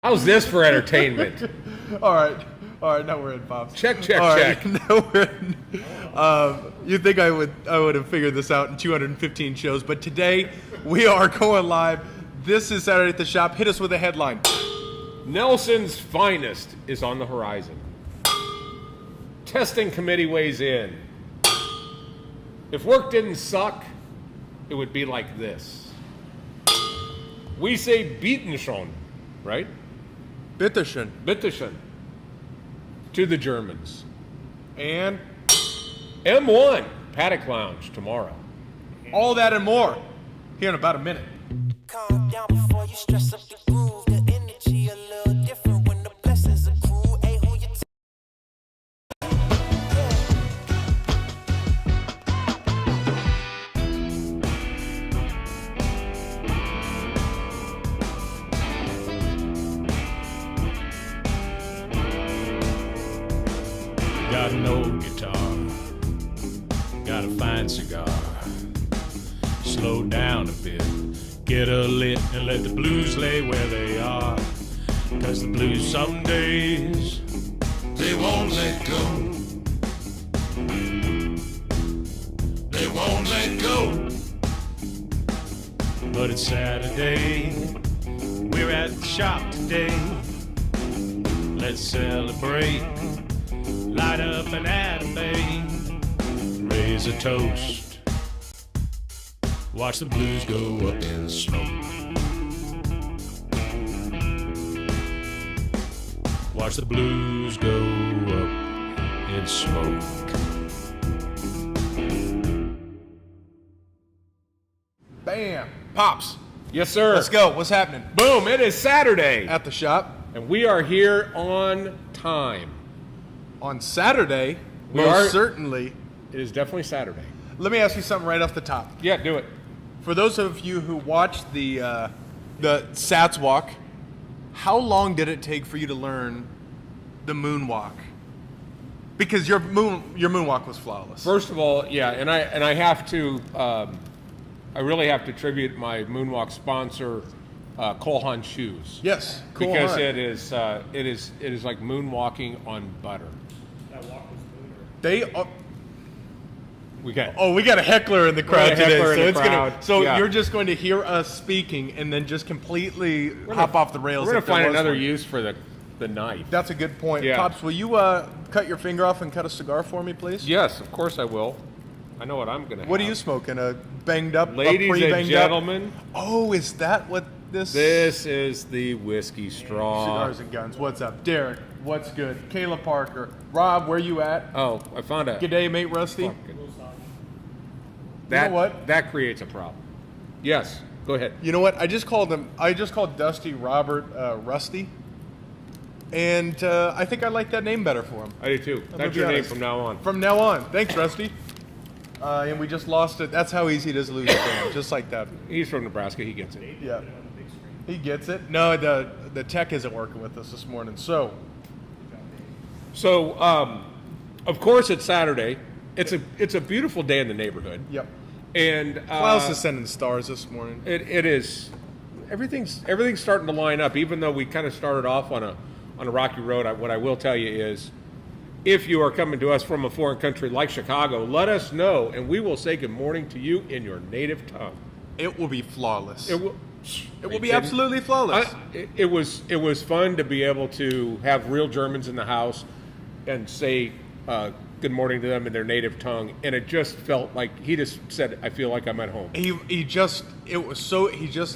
How's this for entertainment? All right, now we're in, Pops. Check. All right, now we're in. You'd think I would have figured this out in 215 shows, but today we are going live. This is Saturday at the Shop. Hit us with a headline. Nelson's finest is on the horizon. Testing committee weighs in. If work didn't suck, it would be like this. We say bieten schon, right? Bitteschön. Bitteschön. To the Germans. And M1 Paddock Lounge tomorrow. all that and more here in about a minute. Calm down before you stress up the groove. The energy a little different when the blessings accrue. Hey, who you Got no guitar, got a fine cigar. Slow down a bit, get a lit and let the blues lay where they are. 'Cause the blues some days, they won't let go. They won't let go. But it's Saturday, we're at the shop today. Let's celebrate. Light up an anime, raise a toast, watch the blues go up in smoke. Watch the blues go up in smoke. Bam. Pops. Yes, sir. Let's go. What's happening? Boom, it is Saturday. At the shop. And we are here on time. On Saturday, We most are- certainly. It is definitely Saturday. Let me ask you something right off the top. Yeah, do it. For those of you who watched the Sats Walk, how long did it take for you to learn the Moonwalk? Because your Moonwalk was flawless. First of all, yeah, and I have to, I really have to tribute my Moonwalk sponsor, Cole Haan Shoes. Yes, Cole because Haan. it is like moonwalking on butter. They We got we got a heckler in the crowd a today, heckler so in the it's crowd. gonna. So Yeah. you're just going to hear us speaking and then just completely hop off the rails. We're gonna if there find was another one. use for the knife. That's a good point. Yeah. Pops, will you cut your finger off and cut a cigar for me, please? Yes, of course I will. I know what I'm gonna. What are have. you smoking? A banged up, Ladies a and pre-banged gentlemen, up? Oh, is that what this? this is the whiskey straw. Cigars and Guns. What's up, Derek? What's good? Kayla Parker, Rob, where you at? Oh, I found a. G'day, mate, Rusty. Fucking- You know what? That creates a problem. Yes, go ahead. You know what? I just called Dusty Robert Rusty, and I think I like that name better for him. I do too. gonna That's be your name honest. from now on. From now on, thanks, Rusty. And we just lost it. That's how easy it is to lose a fan, just like that. He's from Nebraska. He gets it. Yeah, he gets it. No, the tech isn't working with us this morning. So, So, of course, it's Saturday. It's a beautiful day in the neighborhood. yep. And Klaus is sending stars this morning. it is everything's starting to line up. Even though we kind of started off on a rocky road, what I will tell you is, if you are coming to us from a foreign country like Chicago, let us know, and we will say good morning to you in your native tongue. It will be flawless. It will. It will be absolutely flawless. It was fun to be able to have real Germans in the house and say good morning to them in their native tongue, and it just felt like he just said, "I feel like I'm at home." He just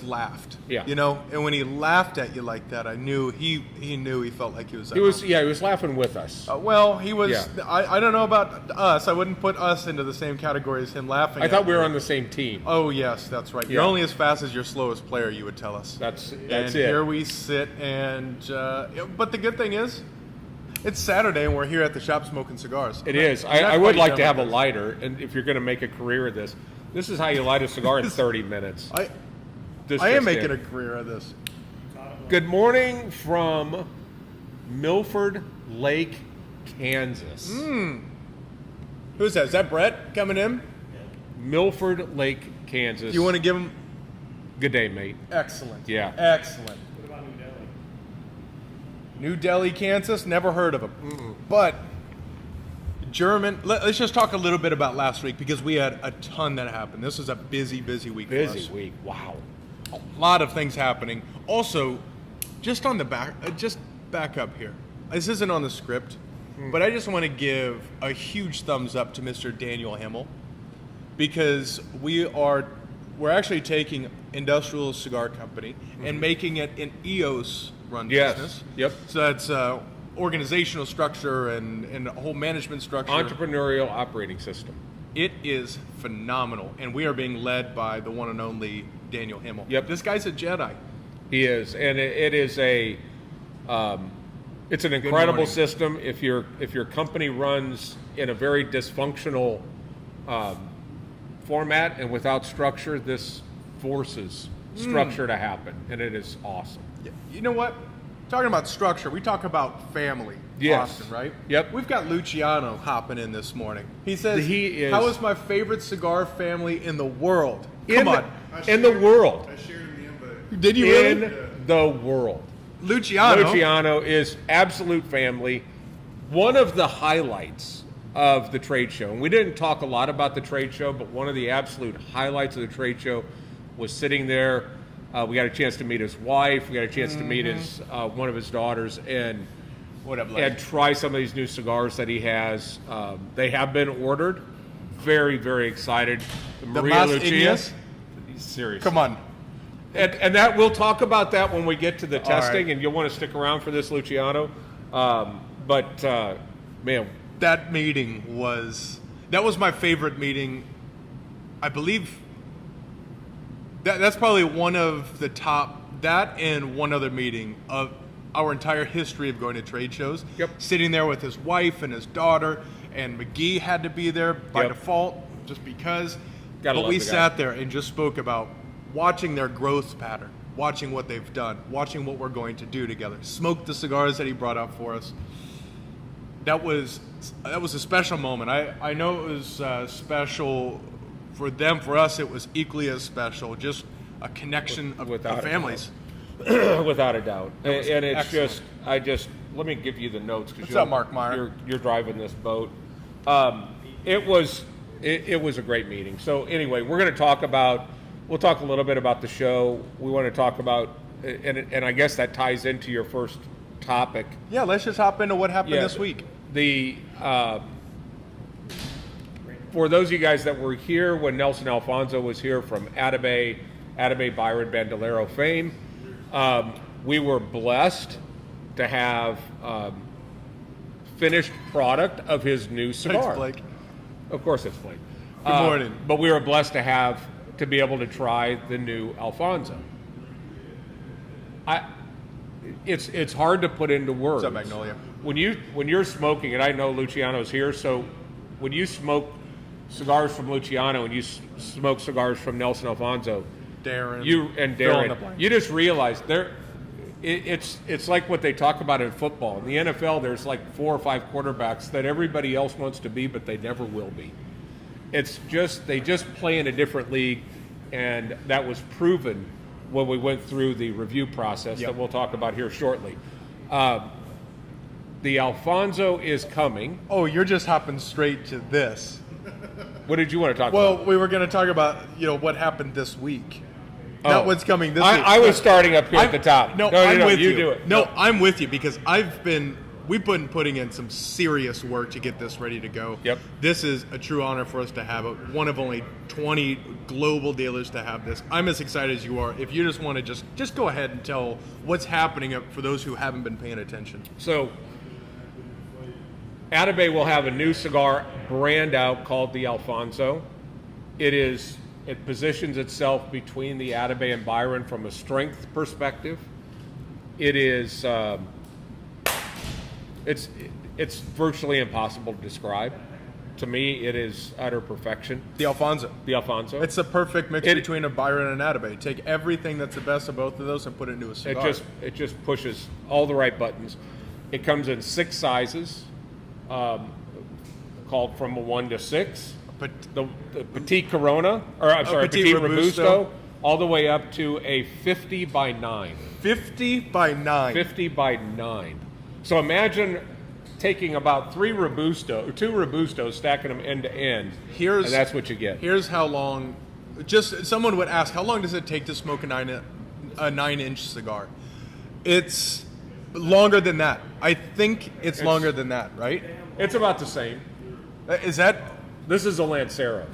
laughed. Yeah. You know, and when he laughed at you like that, I knew he felt like he was at He was home. he was laughing with us. Well, he was. Yeah. I don't know about us. I wouldn't put us into the same category as him laughing. I thought at we were me. on the same team. Oh yes, that's right. You're Yeah. only as fast as your slowest player. You would tell us. That's and it. here we sit, and but the good thing is, it's Saturday, and we're here at the shop smoking cigars. It is. I would like to have a lighter, and if you're going to make a career of this, this is how you light a cigar in 30 minutes. I This am just making in. a career of this. Good morning from Milford Lake, Kansas. Who's that? Is that Brett coming in? Milford Lake, Kansas. Do you want to give him? Good day, mate. Excellent. Yeah. Excellent. New Delhi, Kansas. Never heard of them. But German. Let's just talk a little bit about last week because we had a ton that happened. This was a busy week for us. Busy week. Wow. A lot of things happening. Also, just on the back, just back up here. This isn't on the script, but I just want to give a huge thumbs up to Mr. Daniel Himmel because we're actually taking Industrial Cigar Company and making it an EOS run business. Yep. So that's organizational structure and a whole management structure. Entrepreneurial operating system. It is phenomenal, and we are being led by the one and only Daniel Himmel. Yep. This guy's a Jedi. He is, and it is it's an incredible morning. system. If your company runs in a very dysfunctional format and without structure, this forces structure to happen, and it is awesome. You know what? Talking about structure, we talk about family Yes. often, right? Yep. We've got Luciano hopping in this morning. He says, He is- how is my favorite cigar family in the world? Come on. In the world. I shared in the invite. Did you really? In the world. Luciano. Luciano is absolute family. One of the highlights of the trade show, and we didn't talk a lot about the trade show, but one of the absolute highlights of the trade show was sitting there. We got a chance to meet his wife. We got a chance to meet his one of his daughters and What up, and try some of these new cigars that he has. They have been ordered. Very, very excited. The Maria Mas Lucia. Ignis? Seriously. Come on. And that we'll talk about that when we get to the All testing, right. and you'll want to stick around for this, Luciano. Man, That meeting was my favorite meeting. I believe that's probably one of the top, that and one other meeting of our entire history of going to trade shows. Yep. Sitting there with his wife and his daughter, and McGee had to be there by Yep. default just because. Gotta but love we the guy. sat there and just spoke about watching their growth pattern, watching what they've done, watching what we're going to do together. Smoked the cigars that he brought up for us. That was a special moment. I know it was special for them. For us, it was equally as special. Just a connection of Without a families. without a doubt. And was it's excellent. let me give you the notes because What's up, Mark Meyer? You're driving this boat. It was a great meeting. So anyway, we'll talk a little bit about the show. We want to talk about, and I guess that ties into your first topic. Yeah, let's just hop into what happened Yeah, this week. For those of you guys that were here when Nelson Alfonso was here from Atabey Byron Bandolero fame, we were blessed to have finished product of his new cigar. Thanks, Blake. Of course, it's Blake. Good morning. But we were blessed to be able to try the new Alfonso. It's hard to put into words. What's up, Magnolia? When you're smoking, and I know Luciano's here, so when you smoke cigars from Luciano and you smoke cigars from Nelson Alfonso, Darren. Darren, you just realize it's like what they talk about in football. In the NFL, there's like 4 or 5 quarterbacks that everybody else wants to be, but they never will be. It's just they just play in a different league, and that was proven when we went through the review process that we'll talk about here shortly. The Alfonso is coming. Oh, you're just hopping straight to this. What did you want to talk Well, about? we were going to talk about what happened this week. Not what's coming this week. I was starting up here at the top. No, I'm with you. do it. No, I'm with you because we've been putting in some serious work to get this ready to go. Yep. This is a true honor for us to have it. One of only 20 global dealers to have this. I'm as excited as you are. If you just want to just go ahead and tell what's happening for those who haven't been paying attention. So, Atabey will have a new cigar brand out called the Alfonso. It positions itself between the Atabey and Byron from a strength perspective. It is it's virtually impossible to describe. To me, it is utter perfection. The Alfonso. The Alfonso. It's a perfect mix between a Byron and an Atabey. Take everything that's the best of both of those and put it into a cigar. It just pushes all the right buttons. It comes in 6 sizes, called from a 1 to 6. The Petite Corona, or I'm sorry, Petite Petite Robusto. Robusto, all the way up to a 50 by 9. 50 by 9. 50 by 9. So imagine taking about two Robustos, stacking them end to end, and that's what you get. Here's how long. Just someone would ask, how long does it take to smoke a 9-inch cigar? It's longer than that. I think it's longer than that, right? It's about the same. Is that? This is a Lancero.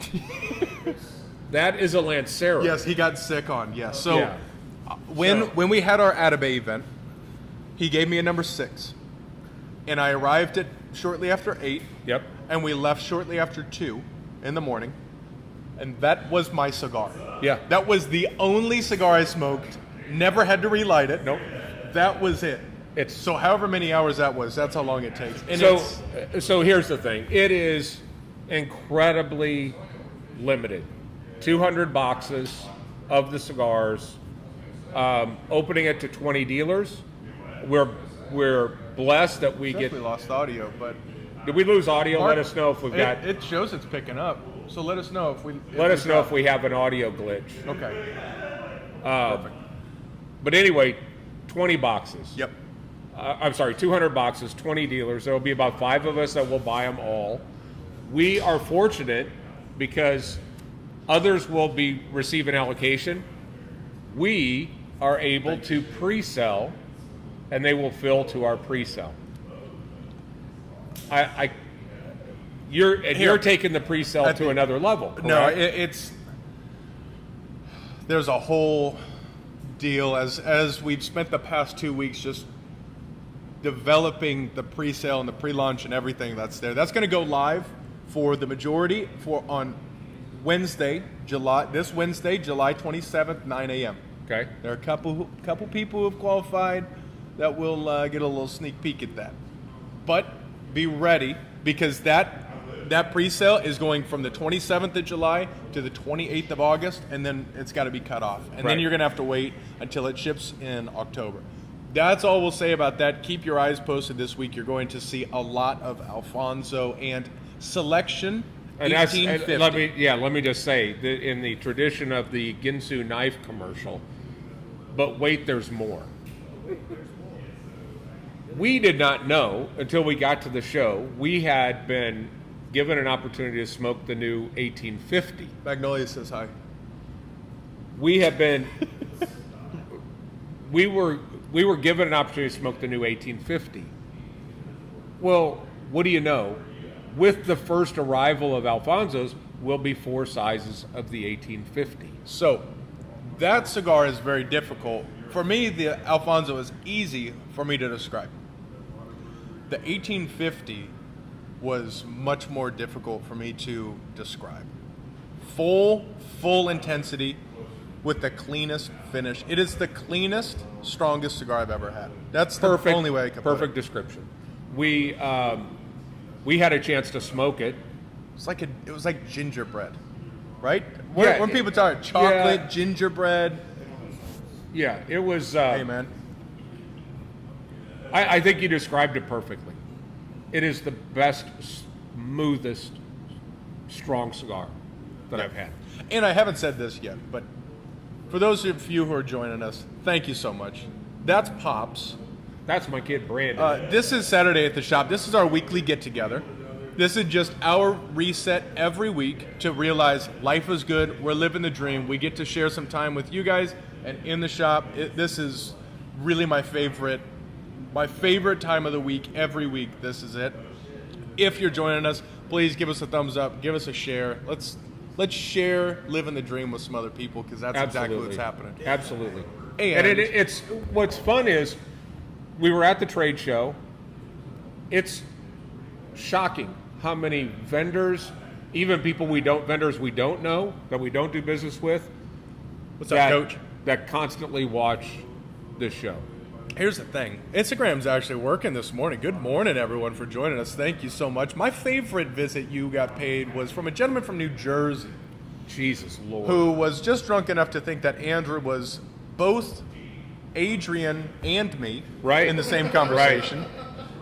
That is a Lancero. Yes, he got sick on. Yes. So Yeah. when we had our Atabay event, he gave me a number 6, and I arrived at shortly after 8. Yep. And we left shortly after 2 in the morning, and that was my cigar. Yeah. That was the only cigar I smoked. Never had to relight it. Nope. That was it. It's So however many hours that was, that's how long it takes. And so here's the thing. It is incredibly limited. 200 boxes of the cigars. Opening it to 20 dealers. We're blessed that we get. we lost audio, but Did we lose audio? Mark, Let us know if we've got. It shows it's picking up. So let us know if we. Let us know if we have an audio glitch. Okay. Perfect. But anyway, 20 boxes. Yep. I'm sorry, 200 boxes, 20 dealers. There will be about 5 of us that will buy them all. We are fortunate because others will be receiving allocation. We are able to pre-sell, and they will fill to our pre-sell. You're taking the pre-sell to another level. Correct? No, it's there's a whole deal as we've spent the past 2 weeks just developing the pre-sale and the pre-launch and everything that's there. That's going to go live for the majority on Wednesday, July 27th, 9 a.m. Okay. There are a couple people who have qualified that will get a little sneak peek at that. But be ready, because that pre-sale is going from the 27th of July to the 28th of August, and then it's got to be cut off. And Right. then you're going to have to wait until it ships in October. That's all we'll say about that. Keep your eyes posted this week. You're going to see a lot of Alfonso and Selection And 1850. let me just say, in the tradition of the Ginsu knife commercial, but wait, there's more. We did not know until we got to the show. We had been given an opportunity to smoke the new 1850. Magnolia says hi. We have been. we were given an opportunity to smoke the new 1850. Well, what do you know? With the first arrival of Alfonso's, will be 4 sizes of the 1850. So, that cigar is very difficult. For me, the Alfonso is easy for me to describe. The 1850 was much more difficult for me to describe. Full intensity with the cleanest finish. It is the cleanest, strongest cigar I've ever had. That's the only way I can put it. Perfect description. We had a chance to smoke it. It was like gingerbread, right? Yeah, When people talk chocolate, yeah. gingerbread. Yeah, it was. Hey, man. I think you described it perfectly. It is the best, smoothest, strong cigar that I've had. And I haven't said this yet, but for those of you who are joining us, thank you so much. That's Pops. That's my kid, Brandon. This is Saturday at the shop. This is our weekly get-together. This is just our reset every week to realize life is good. We're living the dream. We get to share some time with you guys and in the shop. This is really my favorite time of the week. Every week, this is it. If you're joining us, please give us a thumbs up. Give us a share. Let's share living the dream with some other people, because that's exactly what's happening. Absolutely. And it's what's fun is we were at the trade show. It's shocking how many vendors, even vendors we don't know, that we don't do business with, What's up, Coach? that constantly watch this show. Here's the thing. Instagram's actually working this morning. Good morning, everyone, for joining us. Thank you so much. My favorite visit you got paid was from a gentleman from New Jersey Jesus Lord. who was just drunk enough to think that Andrew was both Adrian and me in the same conversation.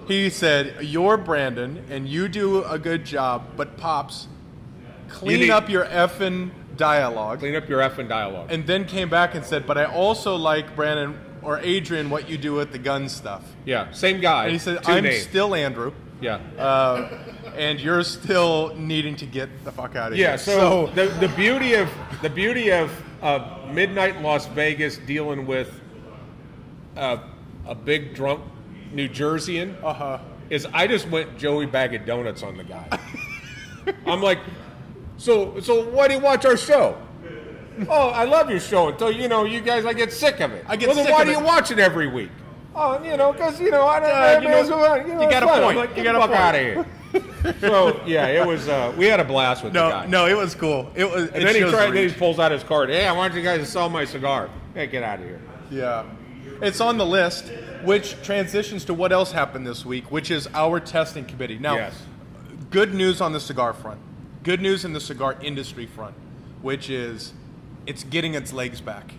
He said, "You're Brandon, and you do a good job, but Pops, clean up your effing dialogue." Clean up your effing dialogue. And then came back and said, "But I also like Brandon or Adrian what you do with the gun stuff. Yeah, same guy. And he said, 2 I'm names. still Andrew. Yeah. And you're still needing to get the fuck out of Yeah, here. so the beauty of midnight in Las Vegas dealing with a big drunk New Jerseyan is I just went Joey Bag of Donuts on the guy. I'm like, so why do you watch our show? Oh, I love your show until you guys I get sick of it. I get well, sick then why of do it. you watch it every week? Oh, because I don't. you got a point. I'm like, You get got the a fuck point. out of here. So yeah, it was. We had a blast with the guy. No, it was cool. It was. And then he pulls out his card. Hey, I want you guys to sell my cigar. Hey, get out of here. Yeah. It's on the list, which transitions to what else happened this week, which is our testing committee. Now, Yes. good news on the cigar front. Good news in the cigar industry front, which is it's getting its legs back.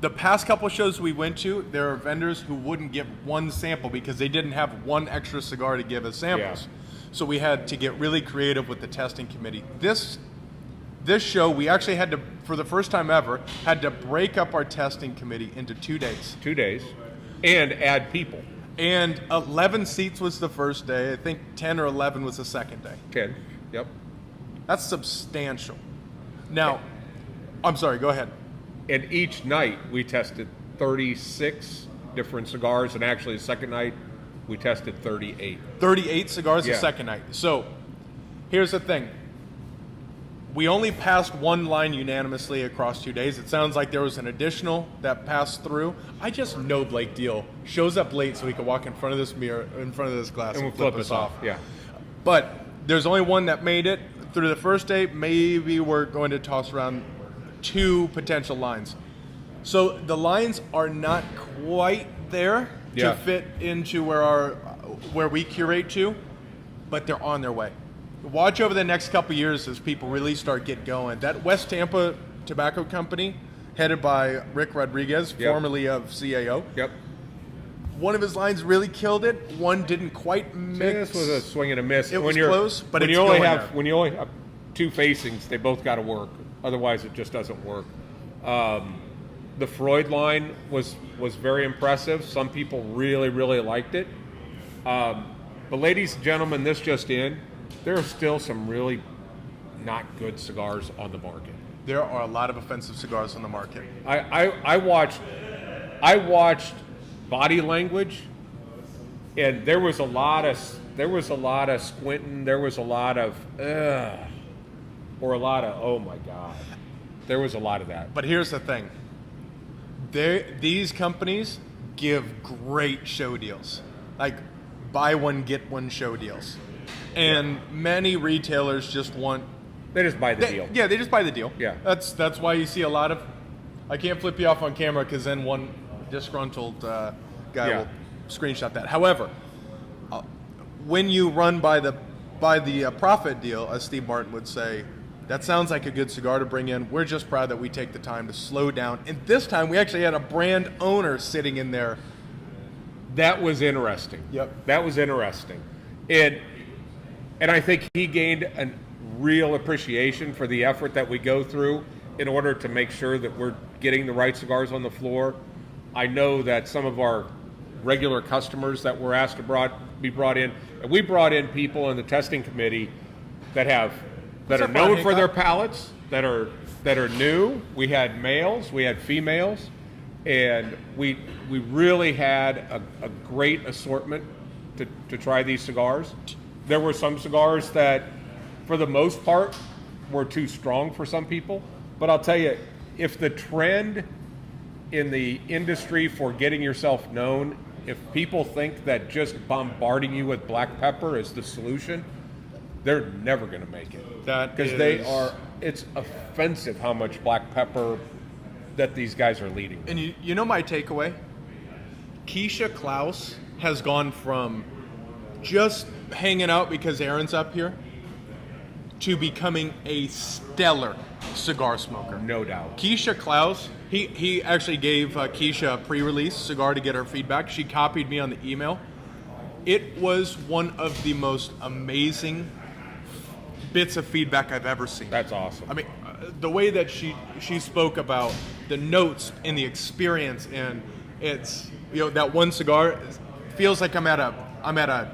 The past couple shows we went to, there are vendors who wouldn't give one sample because they didn't have one extra cigar to give as samples. Yeah. So we had to get really creative with the testing committee. This show, we actually had to, for the first time ever, had to break up our testing committee into 2 days. 2 days, and add people. And 11 seats was the first day. I think 10 or 11 was the second day. 10. Yep. That's substantial. Now, I'm sorry, go ahead. And each night we tested 36 different cigars, and actually the second night we tested 38. 38 cigars the Yeah. second night. So, here's the thing. We only passed one line unanimously across 2 days. It sounds like there was an additional that passed through. I just know Blake Deal shows up late so he can walk in front of this mirror, in front of this glass, And we'll flip us off. Yeah. But there's only one that made it through the first day. Maybe we're going to toss around 2 potential lines. So the lines are not quite there Yeah. to fit into where we curate to, but they're on their way. Watch over the next couple years as people really start get going. That West Tampa Tobacco Company, headed by Rick Rodriguez, Yep. formerly of CAO. Yep. One of his lines really killed it. One didn't quite mix. This was a swing and a miss. It was close, but when it's you only going have there. when you only have 2 facings, they both got to work. Otherwise, it just doesn't work. The Freud line was very impressive. Some people really liked it. But ladies and gentlemen, this just in, there are still some really not good cigars on the market. There are a lot of offensive cigars on the market. I watched body language, and there was a lot of squinting. There was a lot of or a lot of oh my god. There was a lot of that. But here's the thing. These companies give great show deals. Like buy one, get one show deals. And many retailers just want... They just buy the deal. Yeah, they just buy the deal. Yeah. That's why you see a lot of... I can't flip you off on camera because then one disgruntled guy Yeah. will screenshot that. However, when you run by the profit deal, as Steve Martin would say, that sounds like a good cigar to bring in. We're just proud that we take the time to slow down. And this time we actually had a brand owner sitting in there. That was interesting. Yep. That was interesting. And I think he gained a real appreciation for the effort that we go through in order to make sure that we're getting the right cigars on the floor. I know that some of our regular customers that were asked to be brought in, and we brought in people in the testing committee that are known for their palates, that are new. We had males, we had females, and we really had a great assortment to try these cigars. There were some cigars that, for the most part, were too strong for some people. But I'll tell you, if the trend in the industry for getting yourself known, if people think that just bombarding you with black pepper is the solution, they're never going to make it. Because it's offensive how much black pepper that these guys are leading. And you know my takeaway? Keisha Klaus has gone from just hanging out because Aaron's up here to becoming a stellar cigar smoker. No doubt. Keisha Klaus, he actually gave Keisha a pre-release cigar to get her feedback. She copied me on the email. It was one of the most amazing bits of feedback I've ever seen. That's awesome. I mean, the way that she spoke about the notes and the experience and It's, that one cigar feels like I'm at a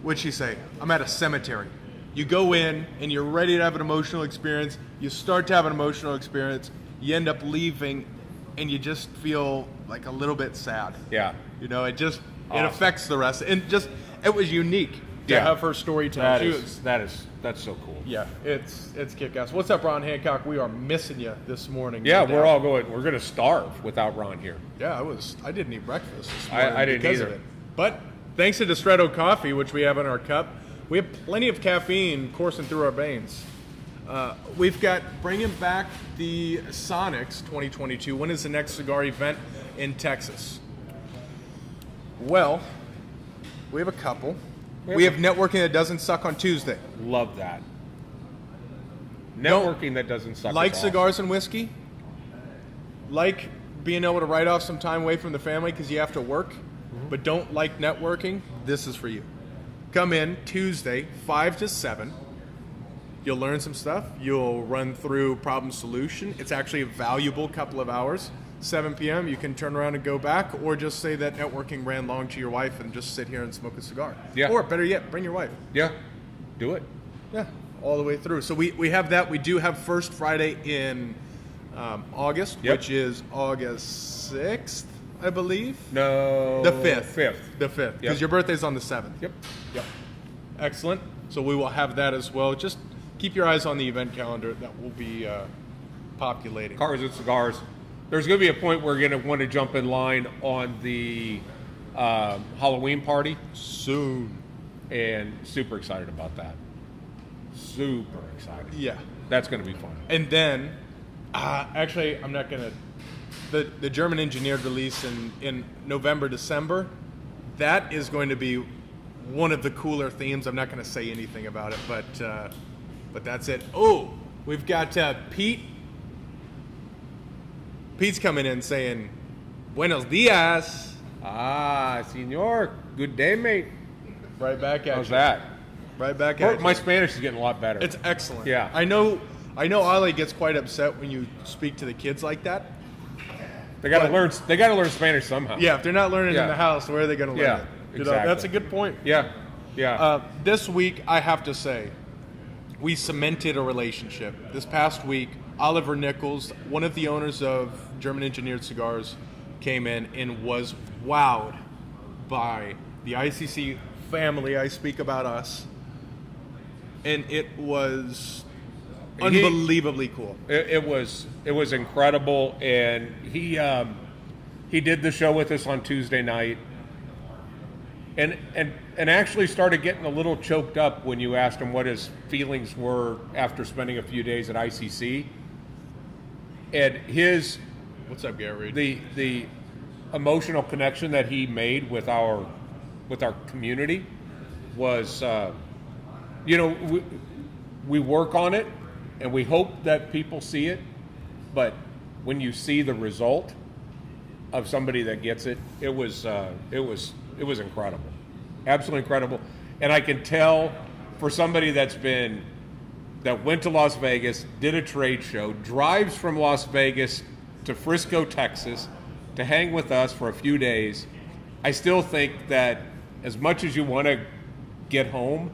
what'd she say? I'm at a cemetery. You go in and you're ready to have an emotional experience. You start to have an emotional experience. You end up leaving and you just feel like a little bit sad. Yeah. It just, Awesome. it affects the rest. And just, it was unique to have her storytelling. That's so cool. Yeah, it's kick-ass. What's up, Ron Hancock? We are missing you this morning. Yeah, No we're doubt. we're going to starve without Ron here. Yeah, I didn't eat breakfast this morning I didn't because either. of it. But thanks to Distretto Coffee, which we have in our cup, we have plenty of caffeine coursing through our veins. We've got bringing back the Sonics 2022. When is the next cigar event in Texas? Well, we have a couple. We have networking that doesn't suck on Tuesday. Love that. Networking that doesn't suck. Like is awesome. cigars and whiskey. Like being able to write off some time away from the family because you have to work, but don't like networking. This is for you. Come in Tuesday, 5 to 7. You'll learn some stuff. You'll run through problem solution. It's actually a valuable couple of hours. 7 p.m. you can turn around and go back, or just say that networking ran long to your wife and just sit here and smoke a cigar. Yeah. Or better yet, bring your wife. Yeah, do it. Yeah, all the way through. So we have that. We do have First Friday in August, Yep. which is August 6th, I believe. No. The 5th. 5th. The 5th, because Yep. your birthday's on the 7th. Yep. Yep. Excellent. So we will have that as well. Just keep your eyes on the event calendar that will be populating. Cars and cigars. There's going to be a point where you're going to want to jump in line on the Halloween party Soon. and super excited about that. Super excited. Yeah. That's going to be fun. And then, actually, I'm not going to. The German engineered release in November, December, that is going to be one of the cooler themes. I'm not going to say anything about it, but that's it. Oh, we've got Pete. Pete's coming in saying, "Buenos dias." Ah, senor. Good day, mate. Right back at How's you. that? Right back at My you. Spanish is getting a lot better. It's excellent. Yeah. I know Ali gets quite upset when you speak to the kids like that. They got to but- learn. They got to learn Spanish somehow. Yeah, if they're not learning Yeah. in the house, where are they going to learn Yeah, it? exactly. That's a good point. Yeah. Yeah. This week, I have to say, we cemented a relationship. This past week, Oliver Nichols, one of the owners of German Engineered Cigars, came in and was wowed by the ICC family. I speak about us. And it was unbelievably cool. It was incredible, and he did the show with us on Tuesday night, and actually started getting a little choked up when you asked him what his feelings were after spending a few days at ICC, and his What's up, Gary? the emotional connection that he made with our community was, we work on it and we hope that people see it, but when you see the result of somebody that gets it, it was incredible, absolutely incredible. And I can tell for somebody that went to Las Vegas, did a trade show, drives from Las Vegas to Frisco, Texas, to hang with us for a few days. I still think that as much as you want to get home,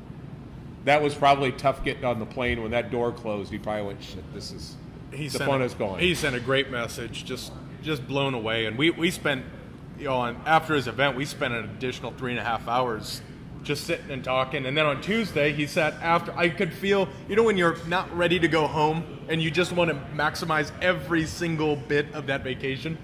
that was probably tough getting on the plane when that door closed. He probably went, shit, the fun is gone. He sent a great message, just blown away. And we spent, after his event, we spent an additional 3.5 hours just sitting and talking. And then on Tuesday, he sat after. I could feel, when you're not ready to go home and you just want to maximize every single bit of that vacation.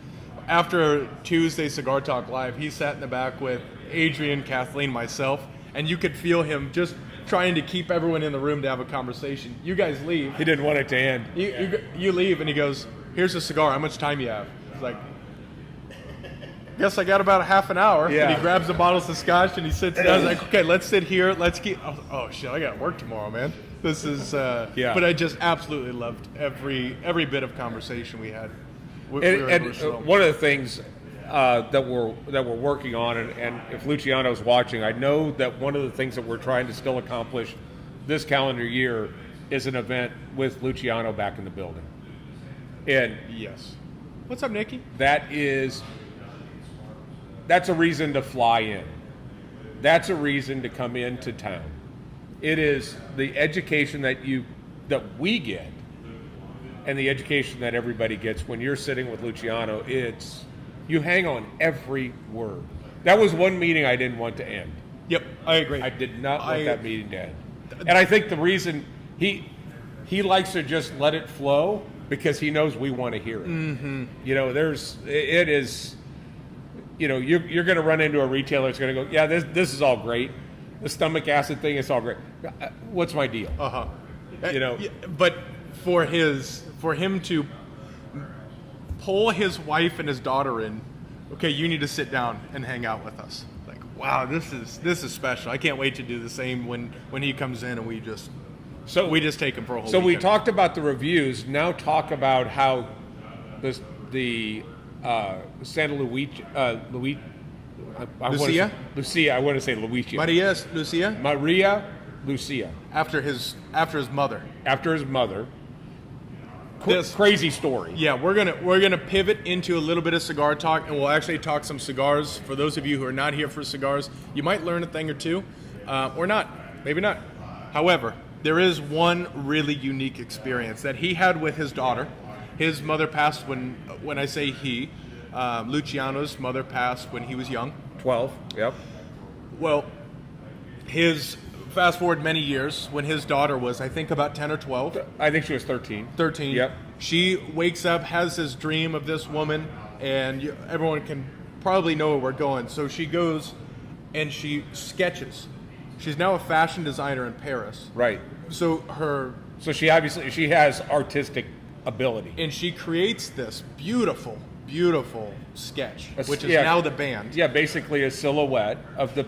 After Tuesday Cigar Talk Live, he sat in the back with Adrian, Kathleen, myself, and you could feel him just trying to keep everyone in the room to have a conversation. You guys leave. He didn't want it to end. You leave, and he goes, "Here's a cigar. How much time you have?" He's like, "Guess I got about a half an hour." Yeah. And he grabs the bottles of scotch and he sits down. He's like, "Okay, let's sit here. Let's keep." Oh shit! I got to work tomorrow, man. This is. Yeah. But I just absolutely loved every bit of conversation we had. We were And emotional. one of the things that we're working on, and if Luciano's watching, I know that one of the things that we're trying to still accomplish this calendar year is an event with Luciano back in the building. And Yes. What's up, Nikki? that is that's a reason to fly in. That's a reason to come into town. It is the education that we get, and the education that everybody gets when you're sitting with Luciano. It's you hang on every word. That was one meeting I didn't want to end. Yep, I agree. I did not want that meeting to end. And I think the reason he likes to just let it flow because he knows we want to hear it. Mm-hmm. You know, it is. You know, you're going to run into a retailer that's going to go, yeah, this is all great. The stomach acid thing is all great. What's my deal? You know, but for him to pull his wife and his daughter in, okay, you need to sit down and hang out with us. Like, wow, this is special. I can't wait to do the same when he comes in and we just take him for a whole. So weekend. we talked about the reviews. Now talk about how the Santa Lucia. Lucia. I want to say Lucia. Maria Lucia. after his mother. After his mother. This- Crazy story. Yeah, we're gonna pivot into a little bit of cigar talk, and we'll actually talk some cigars. For those of you who are not here for cigars, you might learn a thing or two, or not, maybe not. However, there is one really unique experience that he had with his daughter. His mother passed when I say he, Luciano's mother passed when he was young. 12. Yep. Well, fast forward many years when his daughter was, I think, about 10 or 12. I think she was 13. 13. Yep. She wakes up, has this dream of this woman, and everyone can probably know where we're going. So she goes and she sketches. She's now a fashion designer in Paris. Right. So she has artistic ability. and she creates this beautiful, beautiful sketch, which is now the band. Yeah, basically a silhouette of the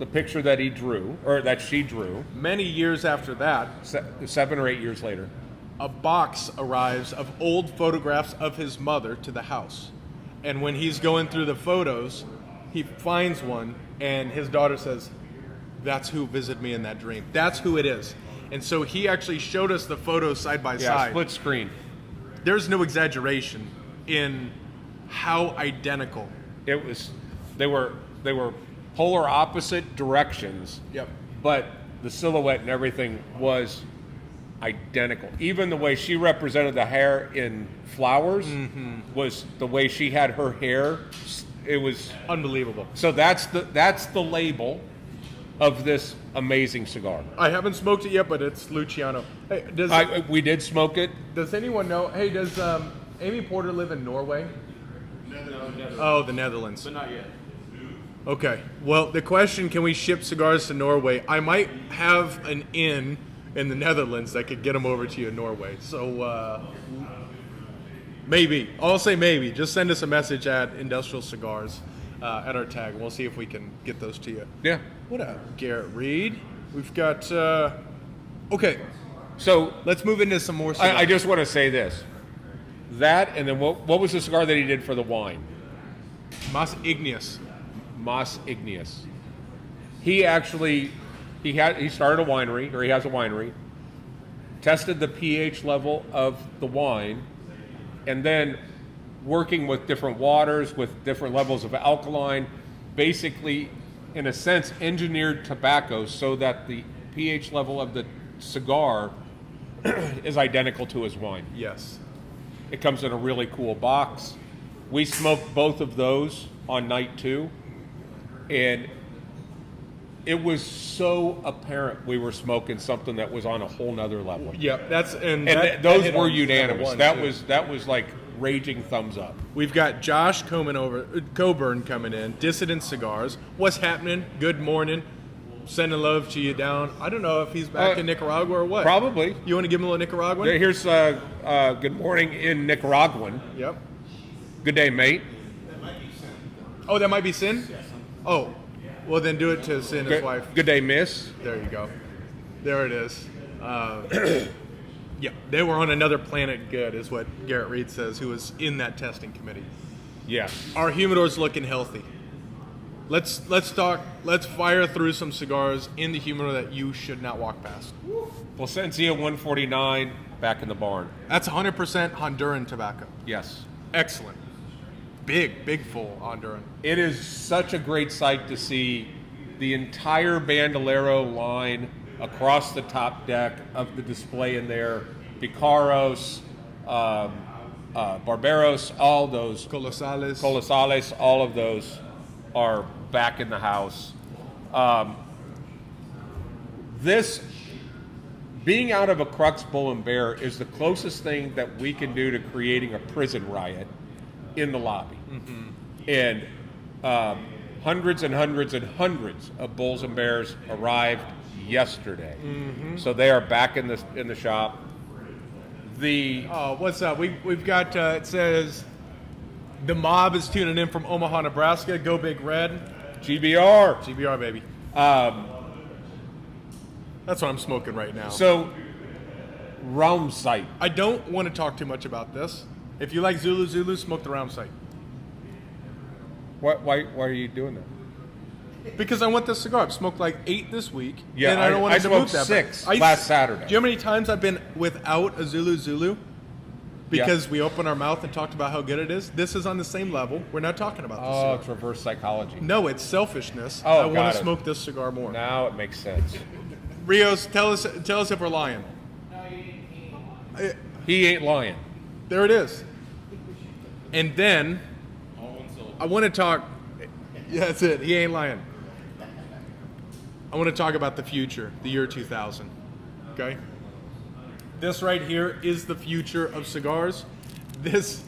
picture that he drew, or that she drew. Many years after that, 7 or 8 years later. a box arrives of old photographs of his mother to the house. And when he's going through the photos, he finds one, and his daughter says, "That's who visited me in that dream. That's who it is." And so he actually showed us the photos side by Yeah, side. split screen. There's no exaggeration in how identical. It was. They were polar opposite directions. Yep. But the silhouette and everything was identical. Even the way she represented the hair in flowers was the way she had her hair. It was Unbelievable. so. That's the label of this amazing cigar. I haven't smoked it yet, but it's Luciano. Hey, We did smoke it. does anyone know? Hey, does Amy Porter live in Norway? Oh, the Netherlands. But not yet. Okay. Well, the question, can we ship cigars to Norway? I might have an in the Netherlands that could get them over to you in Norway. So maybe. I'll say maybe. Just send us a message at Industrial Cigars at our tag. We'll see if we can get those to you. Yeah. What up, Garrett Reed? We've got... okay. So Let's move into some more cigars. I just want to say this. That, and then what was the cigar that he did for the wine? Mas Igneous. Mas Igneous. He actually he started a winery, or he has a winery, tested the pH level of the wine, and then working with different waters, with different levels of alkaline, basically, in a sense, engineered tobacco so that the pH level of the cigar is identical to his wine. Yes. It comes in a really cool box. We smoked both of those on night 2, and it was so apparent we were smoking something that was on a whole nother level. Yeah, those Those hit were on unanimous. number one, That was like raging thumbs up. We've got Josh Coburn coming in. Dissident Cigars. What's happening? Good morning. Sending love to you down. I don't know if he's back in Nicaragua or what. Probably. You want to give him a little Nicaraguan? Here's good morning in Nicaraguan. Yep. Good day, mate. Oh, that might be Sin? Oh, well then do it to Sin, his wife. Good day, miss. There you go. There it is. Yeah, they were on another planet good, is what Garrett Reed says, who was in that testing committee. Yeah. Our humidor's looking healthy. Let's fire through some cigars in the humidor that you should not walk past. Plasencia 149 back in the barn. That's 100% Honduran tobacco. Yes. Excellent. big full Honduran. It is such a great sight to see the entire Bandolero line across the top deck of the display in there. Picaros, Barberos, all those. Colosales. All of those are back in the house. This, being out of a Crux Bull and Bear, is the closest thing that we can do to creating a prison riot in the lobby. And hundreds and hundreds and hundreds of Bulls and Bears arrived yesterday. So they are back in the shop. What's up? We've got, it says, the mob is tuning in from Omaha, Nebraska. Go Big Red. GBR, baby. That's what I'm smoking right now. So, Realm Sight. I don't want to talk too much about this. If you like Zulu, smoke the Realm Sight. Why are you doing that? Because I want this cigar. I've smoked like 8 this week. Yeah, and I don't want I to move smoked that 6 last Saturday. Do you know how many times I've been without a Zulu? Because we opened our mouth and talked about how good it is. This is on the same level. We're not talking about this Oh, cigar. it's reverse psychology. No, it's selfishness. Oh, I want got to it. smoke this cigar more. Now it makes sense. Rios, tell us if we're lying. He ain't lying. There it is. And then I want to talk. Yeah, that's it. He ain't lying. I want to talk about the future, the year 2000. Okay? This right here is the future of cigars. This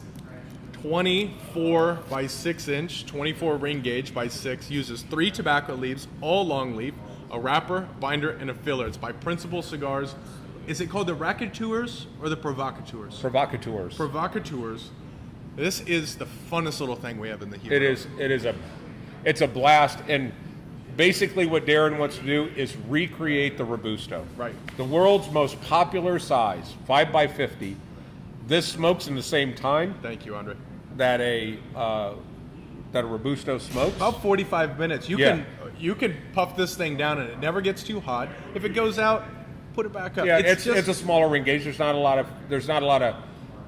24 by 6 inch, 24 ring gauge by 6 uses 3 tobacco leaves, all long leaf, a wrapper, binder, and a filler. It's by Principal Cigars. Is it called the Racketeers or the Provocateurs? Provocateurs. This is the funnest little thing we have in the humidor. It's a blast. And basically what Darren wants to do is recreate the Robusto. Right. The world's most popular size, 5x50. This smokes in the same time Thank you, Andre. that a Robusto smokes. About 45 minutes. You can puff this thing down and it never gets too hot. If it goes out, put it back up. Yeah, it's a smaller ring gauge. There's not a lot of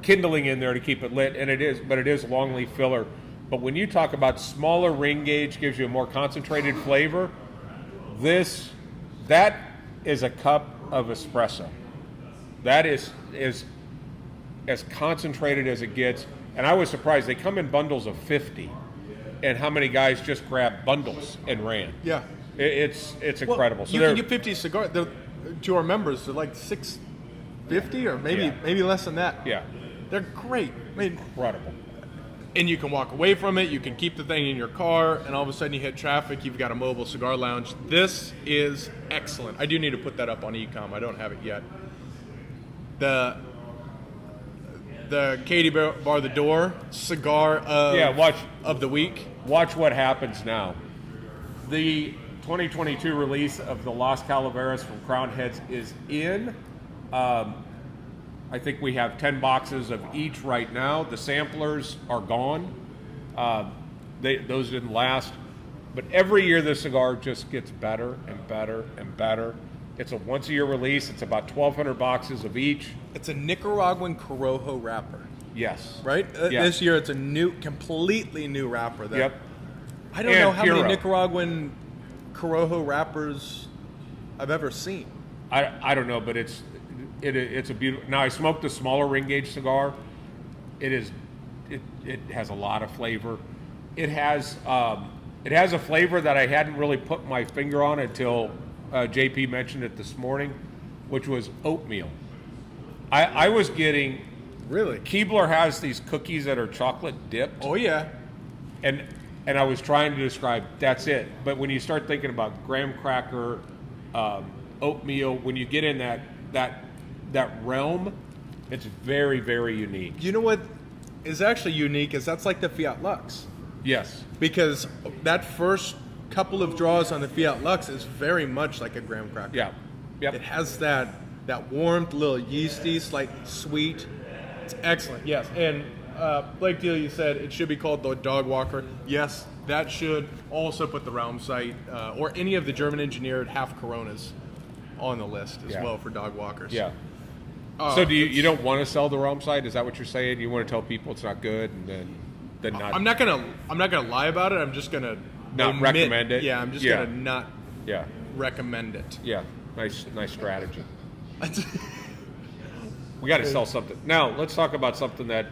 kindling in there to keep it lit, and it is long leaf filler. But when you talk about smaller ring gauge gives you a more concentrated flavor, that is a cup of espresso. That is as concentrated as it gets. And I was surprised. They come in bundles of 50, and how many guys just grabbed bundles and ran. Yeah. It's incredible. So you can get 50 cigars. To our members, they're like $6.50 or maybe less than that. Yeah. They're great. I mean, Incredible. and you can walk away from it. You can keep the thing in your car, and all of a sudden you hit traffic. You've got a mobile cigar lounge. This is excellent. I do need to put that up on e-com. I don't have it yet. The Katie Bar the Door cigar of the week. Watch what happens now. The 2022 release of the Las Calaveras from Crown Heads is in. I think we have 10 boxes of each right now. The samplers are gone. Those didn't last. But every year this cigar just gets better and better and better. It's a once-a-year release. It's about 1,200 boxes of each. It's a Nicaraguan Corojo wrapper. Yes. Right? Yeah. This year it's a completely new wrapper. Yep. I don't And know how Puro. many Nicaraguan Corojo wrappers I've ever seen. I don't know, but it's a beautiful. Now I smoked the smaller ring gauge cigar. It has a lot of flavor. It has a flavor that I hadn't really put my finger on until JP mentioned it this morning, which was oatmeal. I was getting. Really? Keebler has these cookies that are chocolate dipped. Oh yeah. And I was trying to describe, that's it. But when you start thinking about graham cracker, oatmeal, when you get in that realm, it's very, very unique. You know what is actually unique is that's like the Fiat Lux. Yes. Because that first couple of draws on the Fiat Lux is very much like a graham cracker. Yeah. Yep. It has that warmth, little yeasty, slight sweet. It's excellent, yes. And Blake Deal, you said it should be called the Dog Walker. Yes, that should also put the Realm Sight or any of the German engineered half Coronas on the list as well for Dog Walkers. Yeah. So you don't want to sell the Realm Sight? Is that what you're saying? You want to tell people it's not good and then? than not. I'm not gonna lie about it. I'm just gonna Not recommend it? Yeah, I'm just Yeah. gonna not Yeah, recommend it. yeah, nice strategy. We got to sell something. Now, let's talk about something that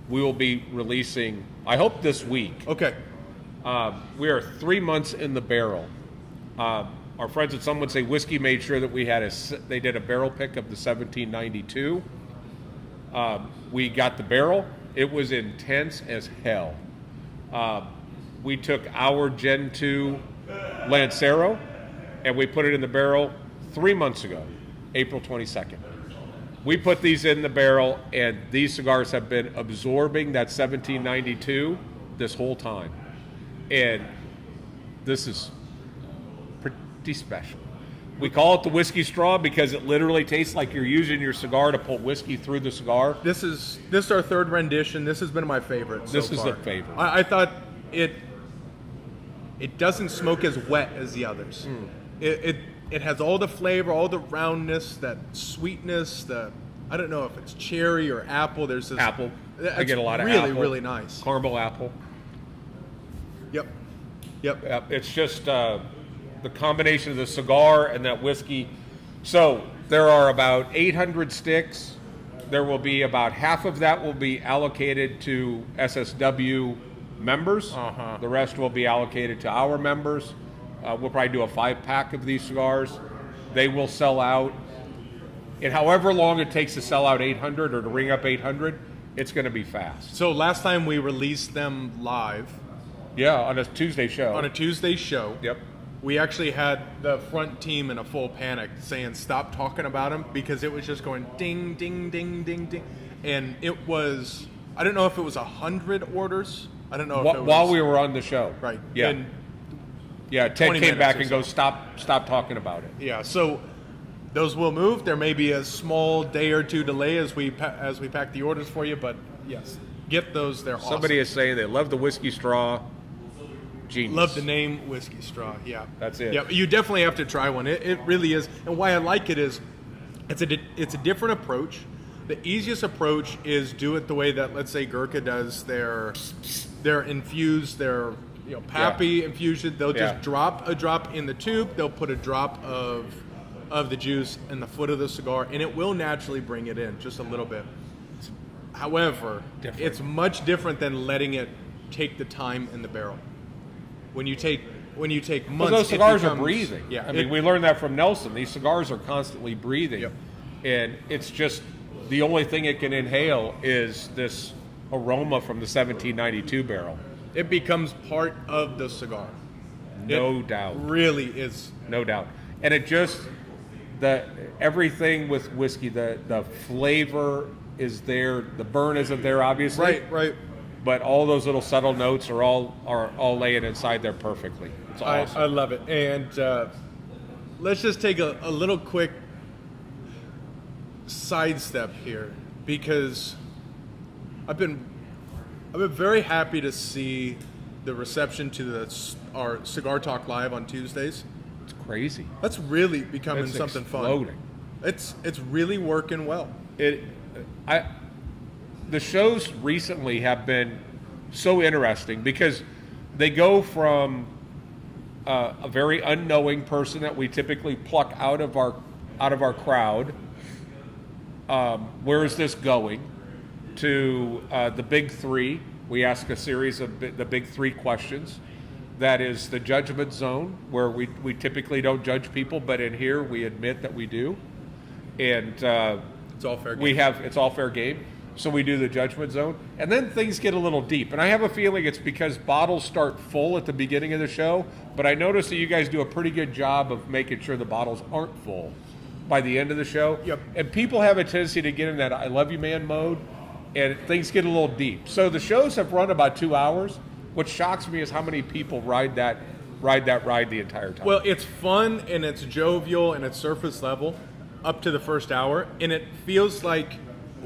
we will be releasing, I hope this week. Okay. We are 3 months in the barrel. Our friends at Some Would Say Whiskey made sure that they did a barrel pick of the 1792. We got the barrel. It was intense as hell. We took our Gen 2 Lancero and we put it in the barrel 3 months ago, April 22nd. We put these in the barrel, and these cigars have been absorbing that 1792 this whole time. And this is pretty special. We call it the whiskey straw because it literally tastes like you're using your cigar to pull whiskey through the cigar. This is our third rendition. This has been my favorite so This is far. the favorite. I thought it doesn't smoke as wet as the others. It has all the flavor, all the roundness, that sweetness. I don't know if it's cherry or apple. There's this Apple. I get a lot of really, apple. really, really nice. Caramel apple. Yep. Yep, it's just the combination of the cigar and that whiskey. So there are about 800 sticks. There will be about half of that will be allocated to SSW members. The rest will be allocated to our members. We'll probably do a 5-pack of these cigars. They will sell out. And however long it takes to sell out 800 or to ring up 800, it's going to be fast. So last time we released them live Yeah, on a Tuesday show. on a Tuesday show. Yep. We actually had the front team in a full panic saying, stop talking about them, because it was just going ding, ding, ding, ding, ding. And it was, I don't know if it was 100 orders. I don't know if it was. While we were on the show. Right. Yeah. And Yeah, Ted 20 came back minutes and or goes, stop talking about it. yeah, so those will move. There may be a small day or two delay as we pack the orders for you, but yes, get those. They're Somebody awesome. is saying they love the whiskey straw. Genius. Love the name Whiskey Straw. Yeah, That's it. Yeah, you definitely have to try one. It really is. And why I like it is, it's a different approach. The easiest approach is do it the way that, let's say, Gurkha does their infused, their Pappy infusion. They'll Yeah. just drop a drop in the tube. They'll put a drop of the juice in the foot of the cigar, and it will naturally bring it in just a little bit. However, Different. it's much different than letting it take the time in the barrel. When you take months, Well, those cigars it are becomes- breathing. Yeah, I mean, we learned that from Nelson. These cigars are constantly breathing. Yep. And it's just the only thing it can inhale is this aroma from the 1792 barrel. it becomes part of the cigar. No doubt. Really is. No doubt. And it just, everything with whiskey, the flavor is there, the burn isn't there, obviously. Right. But all those little subtle notes are all laying inside there perfectly. It's awesome. I love it. And let's just take a little quick sidestep here, because I've been very happy to see the reception to our Cigar Talk Live on Tuesdays. It's crazy. That's really becoming It's something exploding. fun. It's really working well. The shows recently have been so interesting because they go from a very unknowing person that we typically pluck out of our crowd. Where is this going? To the big three. We ask a series of the big three questions. That is the judgment zone, where we typically don't judge people, but in here we admit that we do. And It's all fair game. it's all fair game. So we do the judgment zone, and then things get a little deep. And I have a feeling it's because bottles start full at the beginning of the show, but I notice that you guys do a pretty good job of making sure the bottles aren't full by the end of the show. Yep. And people have a tendency to get in that I love you man mode, and things get a little deep. So the shows have run about 2 hours. What shocks me is how many people ride that ride the entire time. Well, it's fun and it's jovial and it's surface level up to the first hour, and it feels like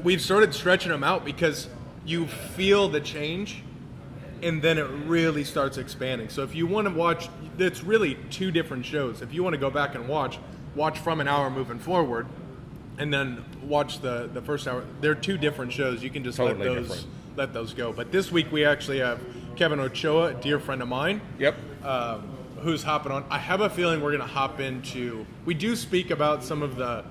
we've started stretching them out because you feel the change, and then it really starts expanding. So if you want to watch, it's really two different shows. If you want to go back and watch from an hour moving forward, and then watch the first hour. They're two different shows. You can just Totally let those different. let those go. But this week we actually have Kevin Ochoa, a dear friend of mine. Yep. Who's hopping on. I have a feeling we're going to hop into. We do speak about some of the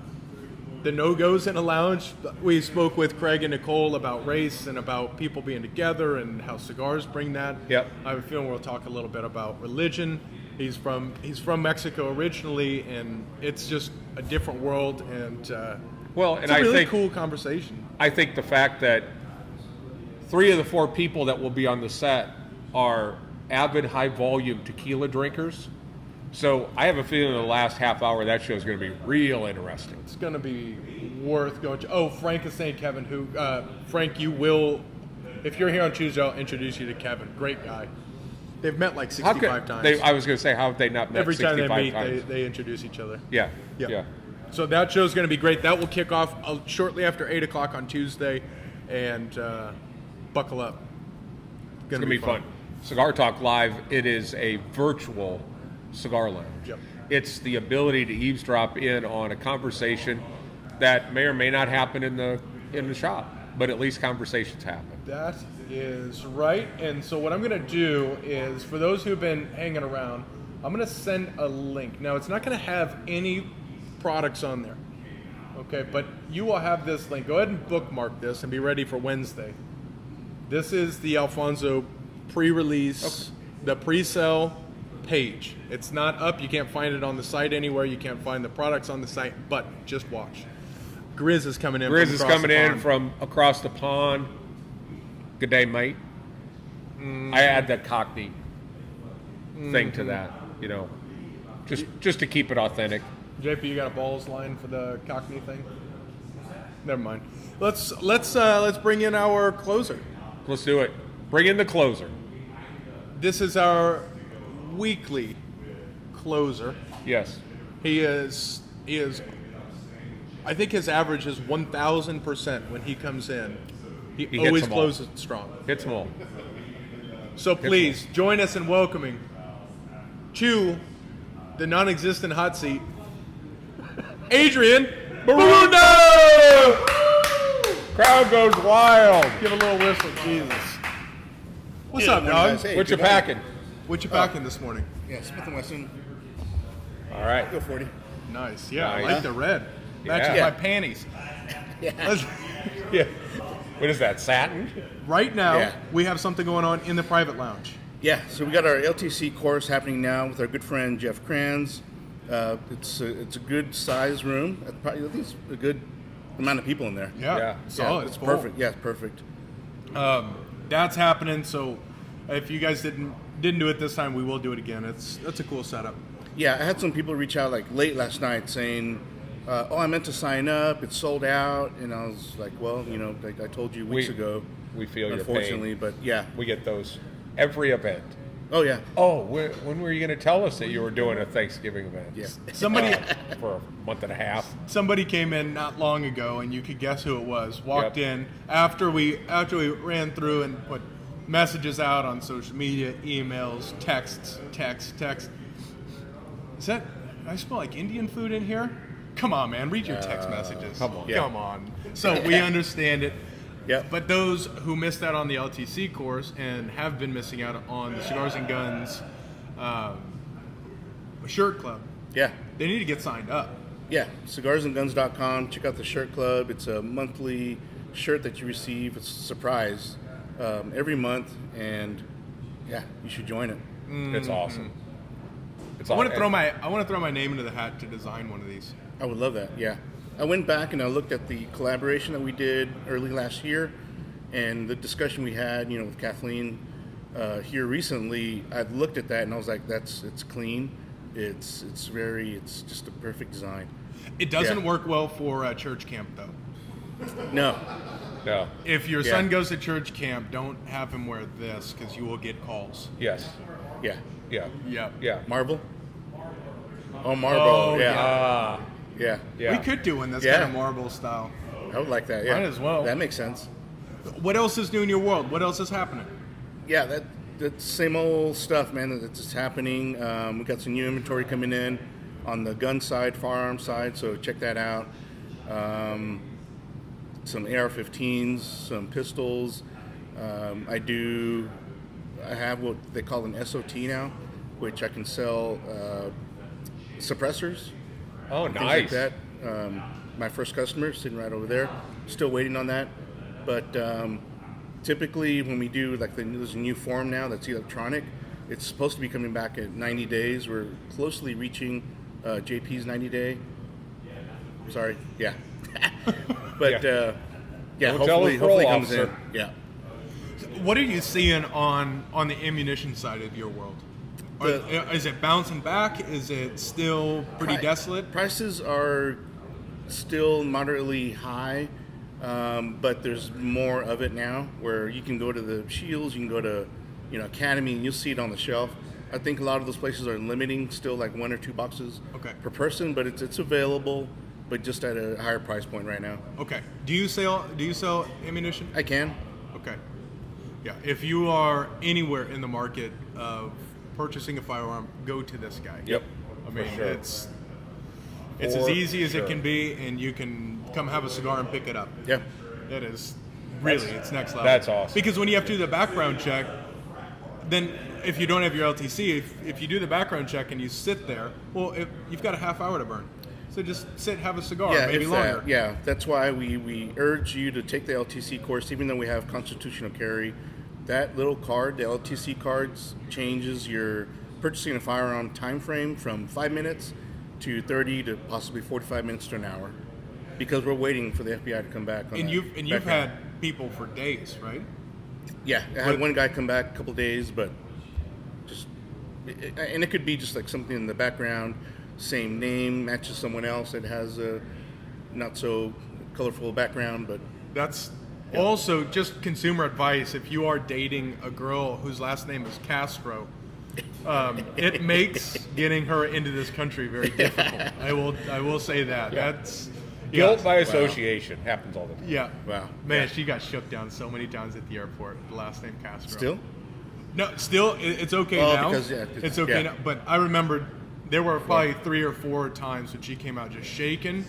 no-goes in a lounge. We spoke with Craig and Nicole about race and about people being together and how cigars bring that. Yep. I have a feeling we'll talk a little bit about religion. He's from Mexico originally, and it's just a different world. And it's a really cool conversation. I think the fact that 3 of the 4 people that will be on the set are avid high-volume tequila drinkers. So I have a feeling the last half hour of that show is going to be real interesting. It's going to be worth going to. Oh, Frank is saying Kevin, Frank, you will, if you're here on Tuesday, I'll introduce you to Kevin. Great guy. They've met like 65 times. I was going to say, how have they not met Every 65 time they meet, times? they introduce each other. Yeah. So that show's going to be great. That will kick off shortly after 8 o'clock on Tuesday, and buckle up. It's going to be fun. Cigar Talk Live, it is a virtual cigar lounge. Yep. It's the ability to eavesdrop in on a conversation that may or may not happen in the shop, but at least conversations happen. That is right. And so what I'm going to do is, for those who've been hanging around, I'm going to send a link. Now, it's not going to have any products on there, okay? But you will have this link. Go ahead and bookmark this and be ready for Wednesday. This is the Alfonso pre-release, the pre-sale page. It's not up. You can't find it on the site anywhere. You can't find the products on the site, but just watch. Grizz is coming in. Grizz is coming in from across the pond. Good day, mate. I add that Cockney thing to that, just to keep it authentic. JP, you got a balls line for the Cockney thing? Never mind. Let's bring in our closer. Let's do it. Bring in the closer. This is our weekly closer. Yes. He is. I think his average is 1,000% when he comes in. He always closes strong. Hits them all. So please join us in welcoming to the non-existent hot seat, Adrian Barundo! Crowd goes wild. Give a little whistle, Jesus. What's Yeah, up, what dog? did I say? What you Good morning. packing? What you packing this morning? Yeah, Smith & Wesson. All right. Go 40. Nice. Yeah, I Nice. like the red. Matches Yeah. my panties. Yeah. Yeah. What is that, satin? Right now, Yeah. we have something going on in the private lounge. Yeah, so we got our LTC course happening now with our good friend Jeff Kranz. It's a good size room. I think it's a good amount of people in there. Yeah. Solid. It's full. perfect. Yeah, it's perfect. That's happening. So, if you guys didn't do it this time, we will do it again. That's a cool setup. Yeah, I had some people reach out like late last night saying, "Oh, I meant to sign up. It's sold out." And I was like, "Well, like I told you weeks ago." We feel your Unfortunately, pain. but yeah. We get those every event. Oh yeah. Oh, when were you going to tell us that you were doing a Thanksgiving event? Yeah. Somebody For a month and a half. somebody came in not long ago, and you could guess who it was. Walked Yep. in after we ran through and put messages out on social media, emails, texts. Is that? I smell like Indian food in here. Come on, man. Read your text messages. come on. Yeah. Come on. So we understand it. Yeah. But those who missed out on the LTC course and have been missing out on the Cigars and Guns shirt club, Yeah. they need to get signed up. Yeah, cigarsandguns.com. Check out the shirt club. It's a monthly shirt that you receive. It's a surprise every month, and yeah, you should join it. It's awesome. It's I want to awesome. throw my name into the hat to design one of these. I would love that. Yeah, I went back and I looked at the collaboration that we did early last year, and the discussion we had, with Kathleen here recently. I looked at that and I was like, it's clean. It's just a perfect design. It doesn't Yeah. work well for church camp, though. No. No. If your Yeah. son goes to church camp, don't have him wear this because you will get calls. Yes. Yeah. Yeah. Yep. Yeah. Marble. Oh, Marble. Oh, yeah. Ah. Yeah. Yeah. We could do one that's Yeah. kind of marble style. I would like that. Yeah. Might as well. That makes sense. What else is new in your world? What else is happening? Yeah, that's same old stuff, man. That's just happening. We got some new inventory coming in on the gun side, firearm side, so check that out. Some AR-15s, some pistols, I have what they call an SOT now, which I can sell suppressors. Oh, things nice. like that. My first customer sitting right over there. Still waiting on that. But typically when we do, like there's a new form now that's electronic. It's supposed to be coming back at 90 days. We're closely reaching JP's 90 day. Sorry. Yeah. But yeah, Don't tell hopefully the parole it comes officer. in. Yeah. What are you seeing on the ammunition side of your world? Is it bouncing back? Is it still pretty desolate? Prices are still moderately high, but there's more of it now. Where you can go to the Shields, you can go to, Academy, and you'll see it on the shelf. I think a lot of those places are limiting still like 1 or 2 boxes per person, but it's available, but just at a higher price point right now. Okay. Do you sell ammunition? I can. Okay. Yeah. If you are anywhere in the market of purchasing a firearm, go to this guy. Yep. I mean, sure. it's as easy as it can be, and you can come have a cigar and pick it up. Yeah. It is really, it's next level. That's awesome. Because when you have to do the background check, then if you don't have your LTC, if you do the background check and you sit there, well, you've got a half hour to burn. So just sit, have a cigar, maybe if longer. That's why we urge you to take the LTC course, even though we have constitutional carry. That little card, the LTC cards, changes your purchasing a firearm time frame from 5 minutes to 30 to possibly 45 minutes to an hour, because we're waiting for the FBI to come back. And you've had people for days, right? Yeah, I had one guy come back a couple days, but and it could be just like something in the background, same name, matches someone else that has a not so colorful background, but that's also just consumer advice. If you are dating a girl whose last name is Castro, it makes getting her into this country very difficult. I will say that. Yeah. That's Guilt by association happens all the time. Yeah. Wow. Man, she got shook down so many times at the airport. The last name Castro. still. No, still, it's okay Oh, now. because, It's okay yeah. now. But I remember there were probably 3 or 4 times when she came out just shaking.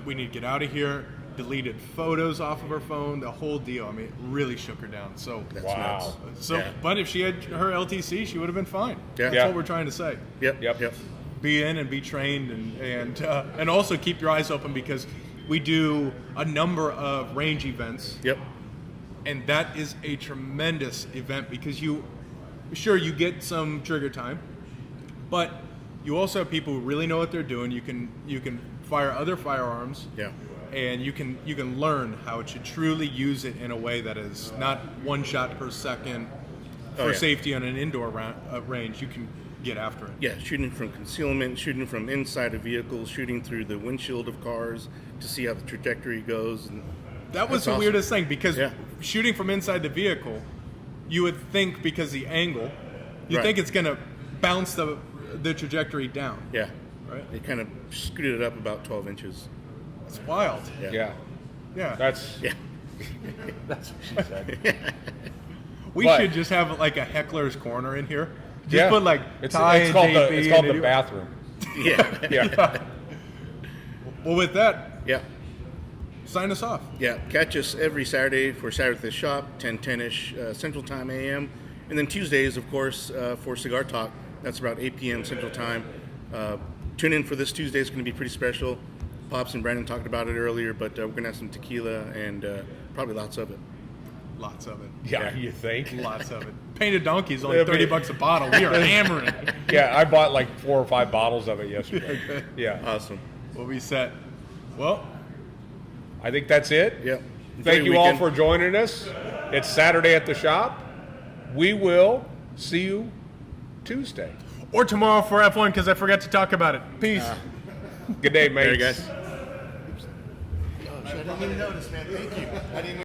We need to get out of here. Deleted photos off of her phone. The whole deal. I mean, it really shook her down. So, Wow. But if she had her LTC, she would have been fine. Yeah. That's Yeah. what we're trying to say. Yep. Be in and be trained, and also keep your eyes open, because we do a number of range events. Yep. And that is a tremendous event, because you get some trigger time, but you also have people who really know what they're doing. You can fire other firearms. Yeah. And you can learn how to truly use it in a way that is not 1 shot per second for safety on an indoor range. You can get after it. Yeah, shooting from concealment, shooting from inside of vehicles, shooting through the windshield of cars to see how the trajectory goes. And That was that's the awesome. weirdest thing, because Yeah. shooting from inside the vehicle, you would think, because the angle, you Right. think it's going to bounce the trajectory down. Yeah. Right. They kind of scooted it up about 12 inches. It's wild. Yeah. Yeah. That's Yeah. what she said. We But- should just have like a heckler's corner in here. Just Yeah. put like it's Ty it's and called JP it's called and the bathroom. Yeah. Yeah. Well, with that, Yeah. sign us off. Yeah. Catch us every Saturday for Saturday at the Shop, 10:10ish Central Time AM. And then Tuesdays, of course, for Cigar Talk. That's about 8 p.m. Central Time. Tune in for this Tuesday. It's going to be pretty special. Pops and Brandon talked about it earlier, but we're going to have some tequila and probably lots of it. Lots of it. Yeah, you think? Lots of it. Painted Donkey is only Yeah, but- $30 a bottle. We are hammering. Yeah, I bought like 4 or 5 bottles of it yesterday. Yeah. Awesome. We'll be set. Well, I think that's it. Yeah. Thank Enjoy you all your for weekend. joining us. It's Saturday at the shop. We will see you Tuesday. or tomorrow for F1, because I forgot to talk about it. Peace. Good day, mates. There, guys. I didn't even notice, man. Thank you. I didn't